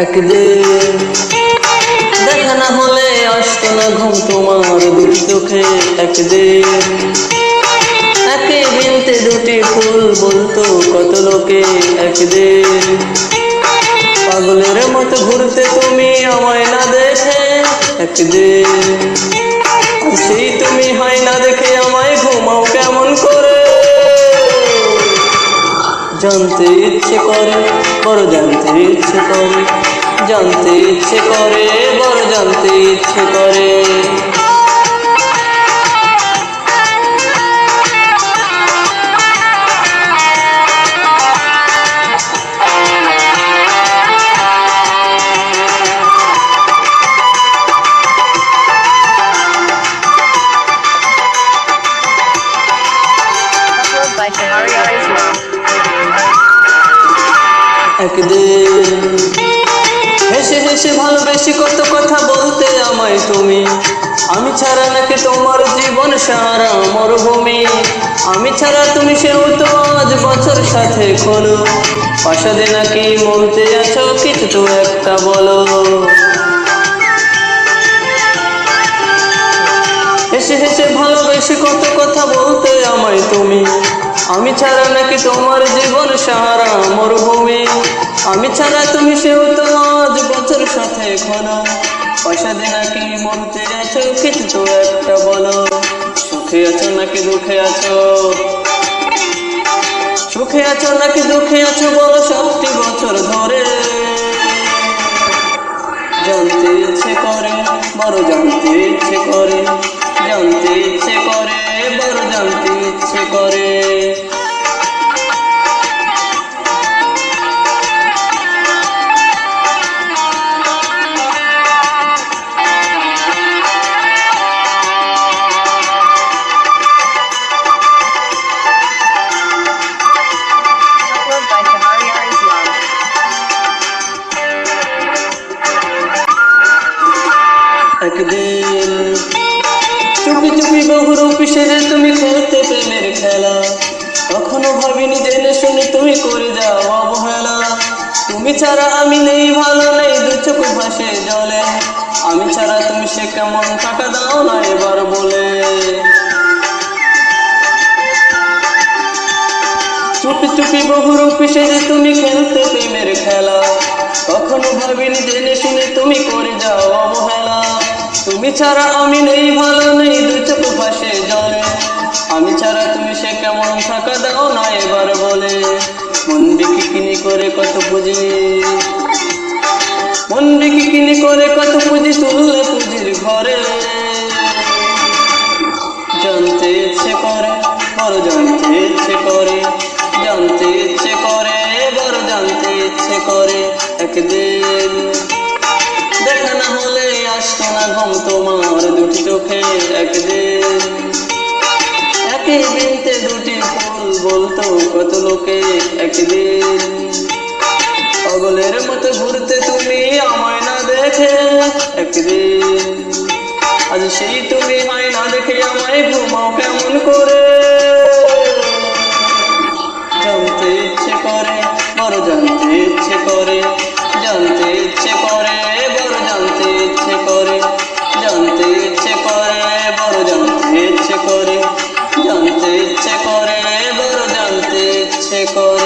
একদিন দেখা না হলে আসতো না ঘুম তোমার দুটি চোখে। একদিন একে বিনতে দুটি ফুল বলতো কত লোকে। একদিন পাগলের মতো ঘুরতে তুমি আমায় না দেখে। একদিন সেই তুমি হয় না দেখে আমায় ঘুমাও কেমন করে। জানতে ইচ্ছে করে বড় জানতে ইচ্ছে করে, জানতে ইচ্ছে করে বড় জানতে ইচ্ছে করে। একদিন হেসে হেসে ভালোবেসে কত কথা বলতে আমায় তুমি। আমি ছাড়া নাকি তোমার জীবন সারা মরুভূমি। আমি ছাড়া তুমি সেও তো আজ বছর সাথে খোলো। পাশাদে নাকি মরতে আছো কিছু তো একটা বলো। হেসে হেসে ভালোবেসে কত কথা বলতে আমায় তুমি। আমি ছাড়া নাকি তোমার জীবন সারা মরুভূমি। আমি ছাড়া তুমি সেও তো আজ বছর সাথে খোলো। পয়সা দিয়ে নাকি মরতে আছো কিছু তো একটা বলো। সুখে আছো নাকি দুঃখে আছো, সুখে আছো নাকি দুঃখে আছো বলো 7টি বছর ধরে। জানতে ইচ্ছে করে বড় জানতে ইচ্ছে করে, জানতে ইচ্ছে করে বড় জানতে ইচ্ছে করে। একদিন চুপি চুপি বহুরূপী সেজে তুমি খেলতে প্রেমের খেলা। কখনো ভাবিনি জেনে শুনি তুমি করে যাও অবহেলা। তুমি ছাড়া আমি নেই ভালো নেই দু চোখ ভাসে জলে। আমি ছাড়া তুমি সে কেমন টাকা দাও না এবার বলে। চুপি চুপি বহুরূপী সেজে তুমি খেলতে প্রেমের খেলা। কখনো ভাবিনি জেনে শুনে তুমি করে যাও অবহেলা। তুমি ছাড়া আমি নেই ভালো নেই দু চোখ পাশে জলে। আমি ছাড়া তুমি সে কেমন টাকা দাও না এবার বলে। মন বিকিনি করে কত পুঁজি, মন বিকিনি করে কত পুঁজি তুললে পুঁজির ঘরে। জানতে ইচ্ছে করে বড় জানতে ইচ্ছে করে, জানতে ইচ্ছে করে বড় জানতে ইচ্ছে করে। একদিন দেখা না হলে আসতো না ঘুম তোমার দুটি চোখে। একদিন একে বিনতে দুটি ফুল বলতো কত লোকে। একদিন পাগলের মতো ঘুরতে তুমি আমায় না দেখে। একদিন আজ সেই তুমি হয় না দেখে আমায় ঘুমাও কেমন করে। জানতে ইচ্ছে করে বড় জানতে ইচ্ছে করে, জানতে ইচ্ছে করে বড় জানতে ইচ্ছে করে, জানতে ইচ্ছে করে বড় জানতে ইচ্ছে করে, জানতে ইচ্ছে করে বড় জানতে ইচ্ছে করে।